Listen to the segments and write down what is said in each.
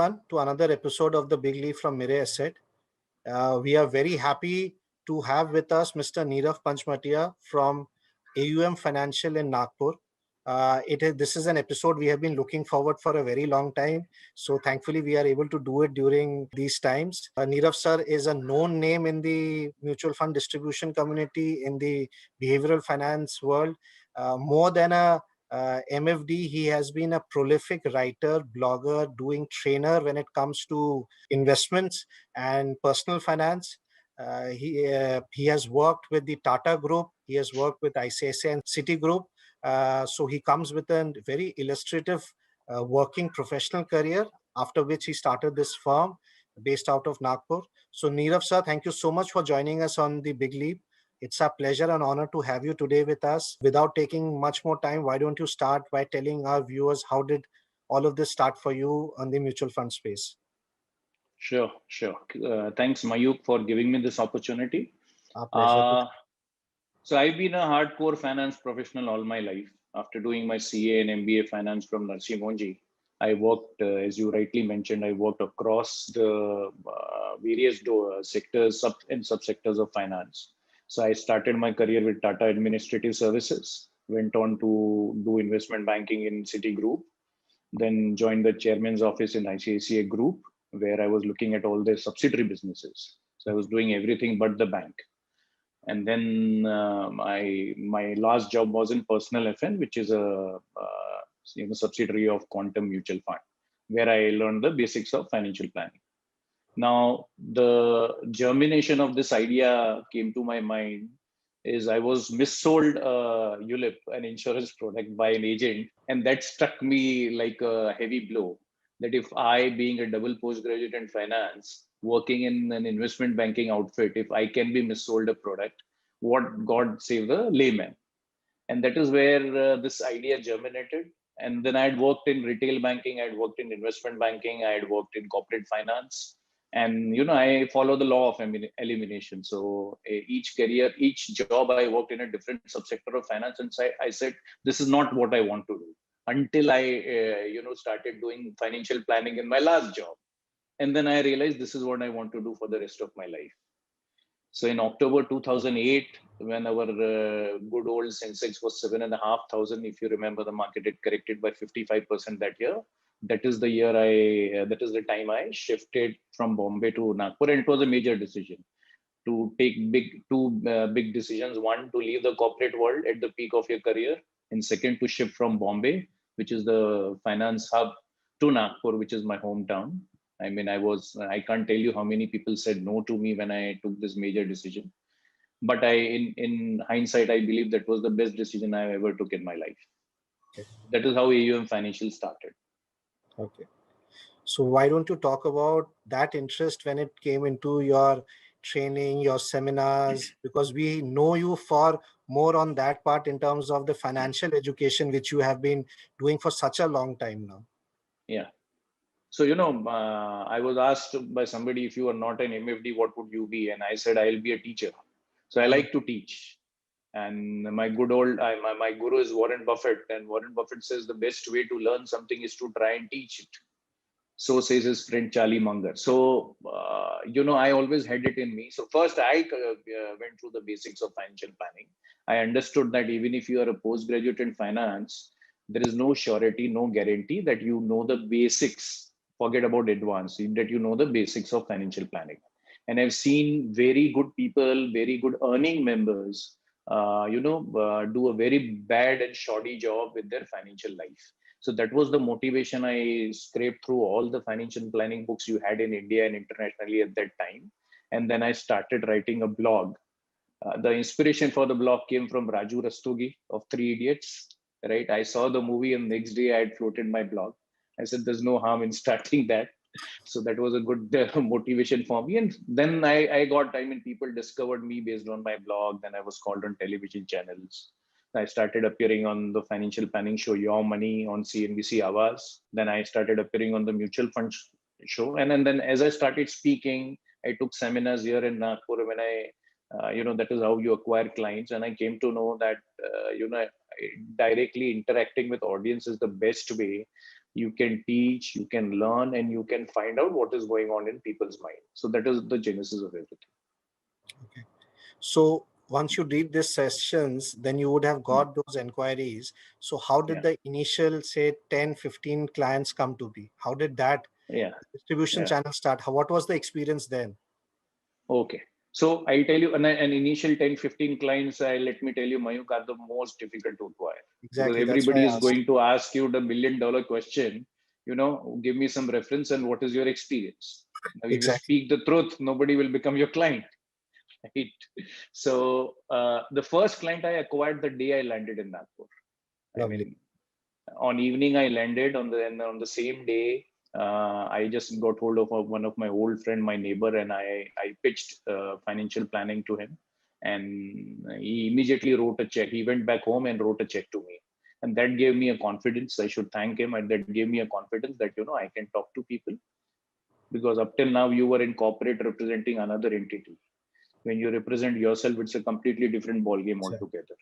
everyone to another episode of the Big Leap from MIRAE Asset. We are very happy to have with us Mr. Nirav Panchmatia from AUM Financial in Nagpur. This is an episode we have been looking forward for a very long time. So thankfully we are able to do it during these times. Nirav sir is a known name in the mutual fund distribution community, in the behavioral finance world. More than a MFD, he has been a prolific writer, blogger, doing trainer when it comes to investments and personal finance. He has worked with the Tata Group. He has worked with ICICI and Citigroup. So he comes with a very illustrative working professional career, after which he started this firm based out of Nagpur. So Nirav sir, thank you so much for joining us on the Big Leap. It's a pleasure and honor to have you today with us. Without taking much more time, why don't you start by telling our viewers how did all of this start for you on the mutual fund space? Sure, sure. Thanks, Mayuk, for giving me this opportunity. Our pleasure. So I've been a hardcore finance professional all my life. After doing my CA and MBA finance from Narsi Monji, I worked, as you rightly mentioned, I worked across the various sectors and subsectors of finance. So I started my career with Tata Administrative Services, went on to do investment banking in Citigroup, then joined the chairman's office in ICICI Group, where I was looking at all their subsidiary businesses. So I was doing everything but the bank. And then my last job was in Personal FN, which is a subsidiary of Quantum Mutual Fund, where I learned the basics of financial planning. Now, the germination of this idea came to my mind is I was missold ULIP, an insurance product, by an agent, and that struck me like a heavy blow. That if I, being a double postgraduate in finance, working in an investment banking outfit, if I can be missold a product, what God save the layman? And that is where this idea germinated. And then I had worked in retail banking, I had worked in investment banking, I had worked in corporate finance, and I follow the law of elimination. So each career, each job, I worked in a different subsector of finance, and so I said this is not what I want to do until I started doing financial planning in my last job, and then I realized this is what I want to do for the rest of my life. So in October 2008, when our good old Sensex was 7,500, if you remember, the market had corrected by 55% that year. That is the year that is the time I shifted from Bombay to Nagpur, and it was a major decision to take two big decisions. One, to leave the corporate world at the peak of your career, and second, to shift from Bombay, which is the finance hub, to Nagpur, which is my hometown. I mean, I can't tell you how many people said no to me when I took this major decision. But in hindsight, I believe that was the best decision I ever took in my life. Okay. That is how AUM Financial started. Okay. So why don't you talk about that interest when it came into your training, your seminars, because we know you for more on that part in terms of the financial education, which you have been doing for such a long time now. Yeah. So, I was asked by somebody, if you are not an MFD, what would you be? And I said, I'll be a teacher. So I like to teach. And my my guru is Warren Buffett. And Warren Buffett says the best way to learn something is to try and teach it. So says his friend Charlie Munger. So, I always had it in me. So first I went through the basics of financial planning. I understood that even if you are a postgraduate in finance, there is no surety, no guarantee that you know the basics. Forget about advanced, that you know the basics of financial planning. And I've seen very good people, very good earning members, do a very bad and shoddy job with their financial life. So that was the motivation. I scraped through all the financial planning books you had in India and internationally at that time. And then I started writing a blog. The inspiration for the blog came from Raju Rastogi of Three Idiots, right? I saw the movie and the next day I had floated my blog. I said, there's no harm in starting that. So that was a good motivation for me. And then people discovered me based on my blog. Then I was called on television channels. I started appearing on the financial planning show Your Money on CNBC Awaaz. Then I started appearing on the mutual fund show. And then as I started speaking, I took seminars here in Nagpur when that is how you acquire clients. And I came to know that, directly interacting with audience is the best way you can teach, you can learn, and you can find out what is going on in people's mind. So that is the genesis of everything. Okay. So once you did these sessions, then you would have Hmm. got those inquiries. So how did Yeah, the initial, say, 10, 15 clients come to be? How did that yeah, distribution yeah. channel start? What was the experience then? Okay. So I'll tell you, an initial 10, 15 clients, let me tell you, Mayuk, are the most difficult to acquire, because Exactly. That's why everybody I is asked. going to ask you the $1 million question, give me some reference and what is your experience. Now, if you Exactly. speak the truth, nobody will become your client, right? So the first client I acquired the day I landed in Nagpur. I Lovely. mean, on evening I landed and on the same day. I just got hold of one of my old friend, my neighbor, and I pitched financial planning to him, and he immediately wrote a check. He went back home and wrote a check to me, and that gave me a confidence. I should thank him, and that gave me a confidence that I can talk to people, because up till now you were in corporate representing another entity. When you represent yourself, it's a completely different ball game So, altogether.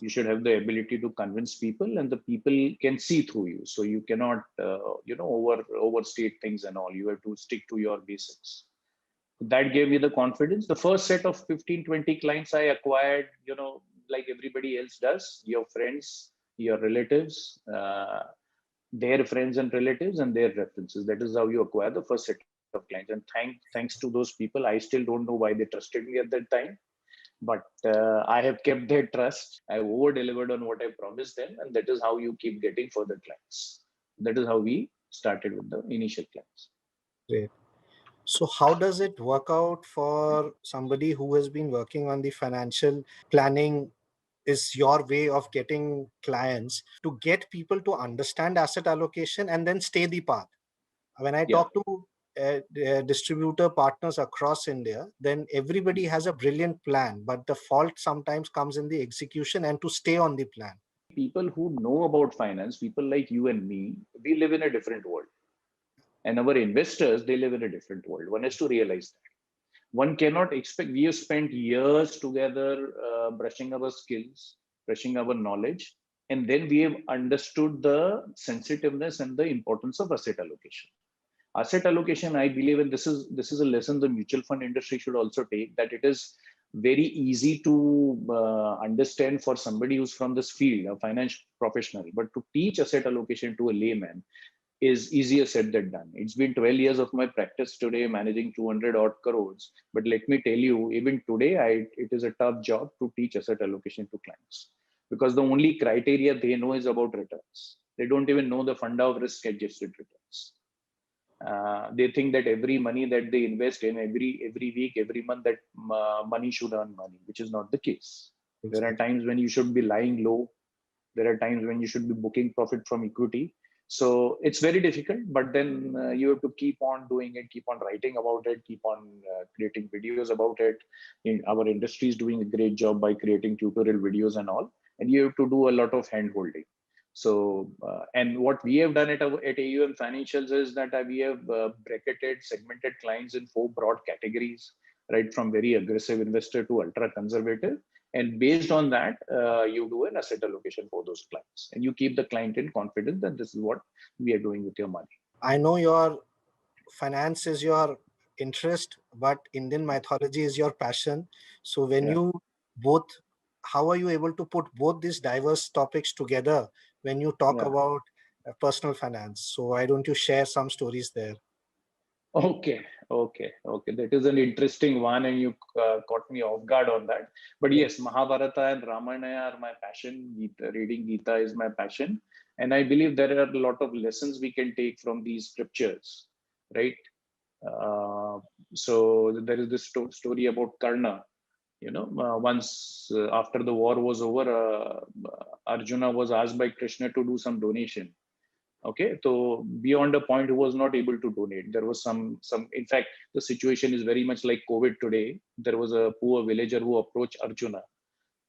You should have the ability to convince people, and the people can see through you, so you cannot overstate things and all. You have to stick to your basics. That gave me the confidence. The first set of 15, 20 clients I acquired, like everybody else does, your friends, your relatives, their friends and relatives, and their references. That is how you acquire the first set of clients. And thanks to those people, I still don't know why they trusted me at that time, but I have kept their trust. I over delivered on what I promised them, and that is how you keep getting further clients. That is how we started with the initial clients. great. So how does it work out for somebody who has been working on the financial planning? Is your way of getting clients to get people to understand asset allocation and then stay the path? When I Yeah, talk to distributor partners across India, then everybody has a brilliant plan, but the fault sometimes comes in the execution and to stay on the plan. people who know about finance, people like you and me, we live in a different world, and our investors, they live in a different world. One has to realize that. One cannot expect. We have spent years together, brushing our skills, brushing our knowledge, and then we have understood the sensitiveness and the importance of asset allocation. Asset allocation, I believe, and this is a lesson the mutual fund industry should also take, that it is very easy to understand for somebody who's from this field, a finance professional, but to teach asset allocation to a layman is easier said than done. It's been 12 years of my practice today, managing 200 odd crores. But let me tell you, even today, it is a tough job to teach asset allocation to clients, because the only criteria they know is about returns. They don't even know the funda of risk adjusted returns. They think that every money that they invest in, every week, every month, that money should earn money, which is not the case. There are Exactly. times when you should be lying low. There are times when you should be booking profit from equity. So it's very difficult, but then you have to keep on doing it, keep on writing about it, keep on creating videos about it. Our industry is doing a great job by creating tutorial videos and all, and you have to do a lot of hand holding. So, and what we have done at AUM Financials is that we have bracketed, segmented clients in 4 broad categories, right from very aggressive investor to ultra conservative. And based on that, you do an asset allocation for those clients, and you keep the client in confidence that this is what we are doing with your money. I know your finance is your interest, but Indian mythology is your passion. So when Yeah. you both, how are you able to put both these diverse topics together when you talk Yeah. about personal finance? So why don't you share some stories there? Okay, okay. That is an interesting one, and you caught me off guard on that. But Yeah. yes, Mahabharata and Ramayana are my passion. Reading Gita is my passion, and I believe there are a lot of lessons we can take from these scriptures, right? Uh, so there is this story about Karna. Once after the war was over, Arjuna was asked by Krishna to do some donation. Okay, so beyond a point, he was not able to donate. There was some. In fact, the situation is very much like COVID today. There was a poor villager who approached Arjuna,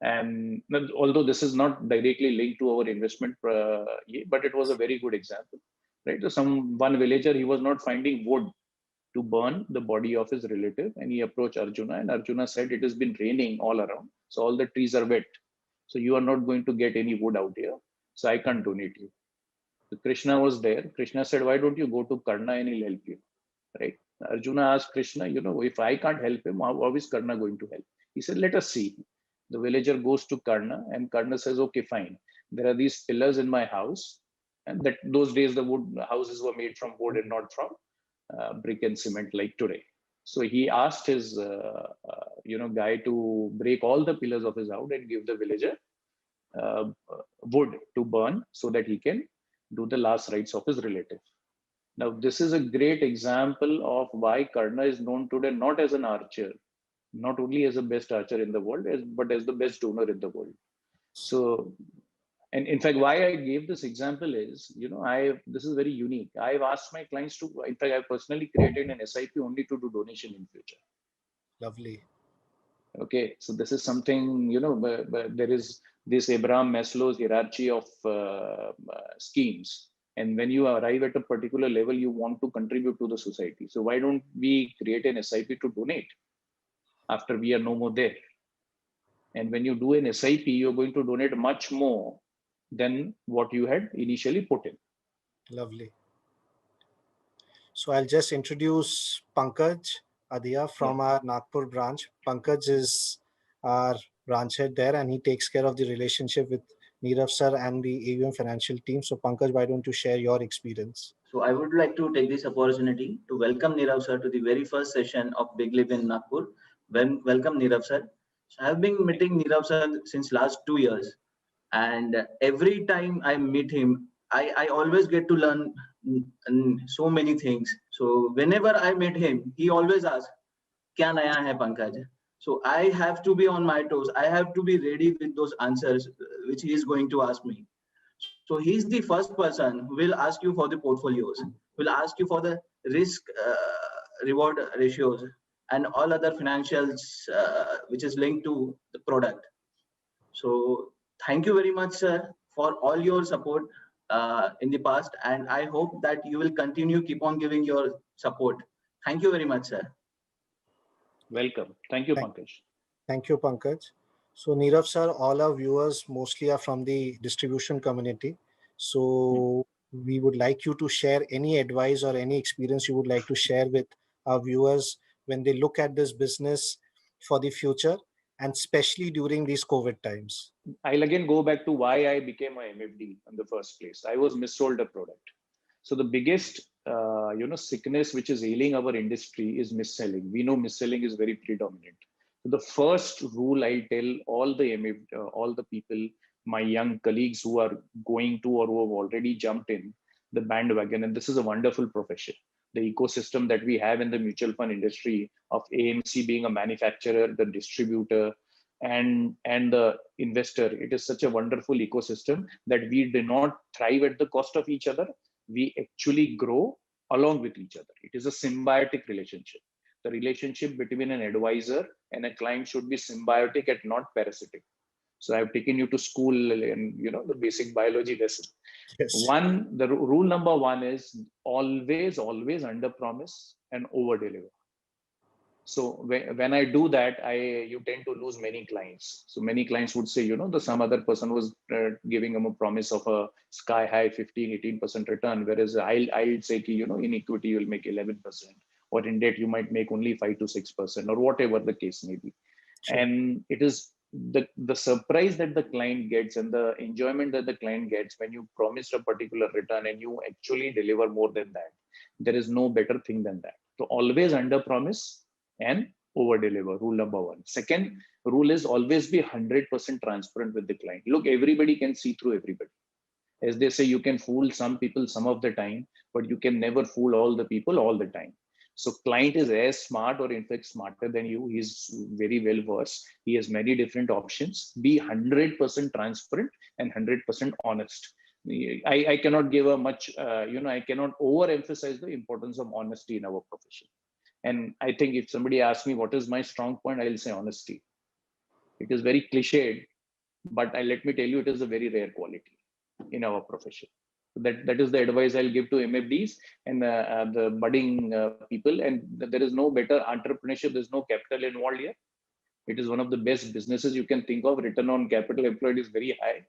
and although this is not directly linked to our investment, but it was a very good example, right? So one villager, he was not finding wood to burn the body of his relative, and he approached Arjuna, and Arjuna said, "It has been raining all around, so all the trees are wet. So you are not going to get any wood out here. So I can't donate you." So Krishna was there. Krishna said, why don't you go to Karna and he'll help you, right? Arjuna asked Krishna, if I can't help him, how is Karna going to help? He said, let us see. The villager goes to Karna and Karna says, okay, fine. There are these pillars in my house. And that those days, the wood houses were made from wood and not from brick and cement like today. So he asked his, guy to break all the pillars of his house and give the villager uh, wood to burn so that he can do the last rites of his relative. Now, this is a great example of why Karna is known today not as an archer, not only as the best archer in the world, but as the best donor in the world. So, and in fact, why I gave this example is, this is very unique. I've asked my clients to, in fact, I personally created an SIP only to do donation in future. Lovely. Okay, so this is something, but there is this Abraham Maslow's hierarchy of schemes. And when you arrive at a particular level, you want to contribute to the society. So why don't we create an SIP to donate after we are no more there? And when you do an SIP, you're going to donate much more than what you had initially put in. Lovely. So I'll just introduce Pankaj Adia from our Nagpur branch. Pankaj is our branch head there, and he takes care of the relationship with Nirav sir and the AUM financial team. So Pankaj, why don't you share your experience? So I would like to take this opportunity to welcome Nirav sir to the very first session of Big Live in Nagpur. Welcome Nirav sir. So I have been meeting Nirav sir since last 2 years, and every time I meet him, I always get to learn so many things. So whenever I meet him, he always asks, "Kya naya hai Pankaj?" So I have to be on my toes. I have to be ready with those answers which he is going to ask me. So he's the first person who will ask you for the portfolios, will ask you for the risk reward ratios and all other financials which is linked to the product. So thank you very much, sir, for all your support in the past, and I hope that you will continue keep on giving your support. Thank you very much, sir. Welcome. Thank you, Thank, Pankaj. thank you, Pankaj. So Nirav sir, all our viewers mostly are from the distribution community. So we would like you to share any advice or any experience you would like to share with our viewers when they look at this business for the future, and especially during these COVID times. I'll again go back to why I became a MFD in the first place. I was missold a product. So the biggest, sickness which is ailing our industry is misselling. We know misselling is very predominant. So the first rule I tell all the all the people, my young colleagues who are going to or who have already jumped in the bandwagon, and this is a wonderful profession. The ecosystem that we have in the mutual fund industry of AMC being a manufacturer, the distributor, and the investor, it is such a wonderful ecosystem that we do not thrive at the cost of each other. We actually grow along with each other. It is a symbiotic relationship. The relationship between an advisor and a client should be symbiotic and not parasitic. So I've taken you to school and the basic biology lesson. Yes. The rule number one is always under promise and over deliver. So when I do that, you tend to lose many clients. So many clients would say, the some other person was giving them a promise of a sky high 15-18% return, whereas I'll say, in equity you'll make 11%, or in debt you might make only 5 to 6%, or whatever the case may be. Sure. And it is the surprise that the client gets and the enjoyment that the client gets when you promised a particular return and you actually deliver more than that. There is no better thing than that. So always under promise and over deliver. Rule number one. Second rule is always be 100% transparent with the client. Look, everybody can see through everybody. As they say, you can fool some people some of the time, but you can never fool all the people all the time. So client is as smart or in fact smarter than you. He's very well versed. He has many different options. Be 100% transparent and 100% honest. I cannot give a much, I cannot overemphasize the importance of honesty in our profession. And I think if somebody asks me what is my strong point, I'll say honesty. It is very cliched, but let me tell you, it is a very rare quality in our profession. That is the advice I'll give to MFDs and the budding people. And there is no better entrepreneurship. There's no capital involved here. It is one of the best businesses you can think of. Return on capital employed is very high.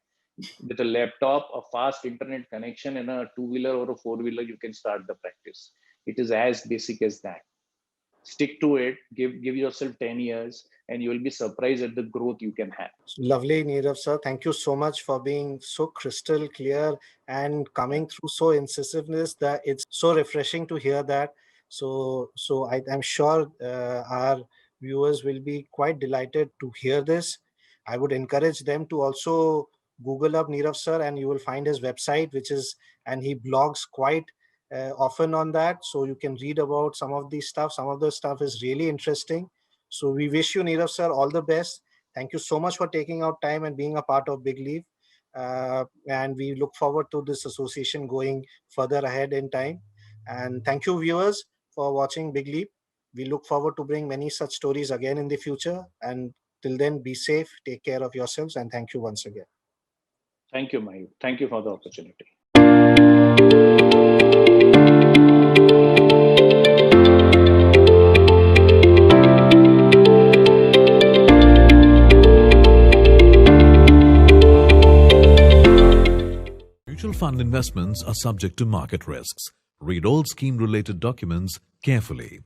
With a laptop, a fast internet connection, and a two-wheeler or a four-wheeler, you can start the practice. It is as basic as that. Stick to it, give yourself 10 years, and you will be surprised at the growth you can have. Lovely, Nirav sir. Thank you so much for being so crystal clear and coming through so incisiveness that it's so refreshing to hear that. So I'm sure our viewers will be quite delighted to hear this. I would encourage them to also Google up Nirav sir, and you will find his website, and he blogs quite often on that. So you can read about some of the stuff. Some of the stuff is really interesting. So we wish you, Nirav sir, all the best. Thank you so much for taking out time and being a part of Big Leave. And we look forward to this association going further ahead in time. And thank you, viewers, for watching Big Leap. We look forward to bring many such stories again in the future. And till then, be safe, take care of yourselves, and thank you once again. Thank you, Mayur. Thank you for the opportunity. Mutual fund investments are subject to market risks. Read all scheme-related documents carefully.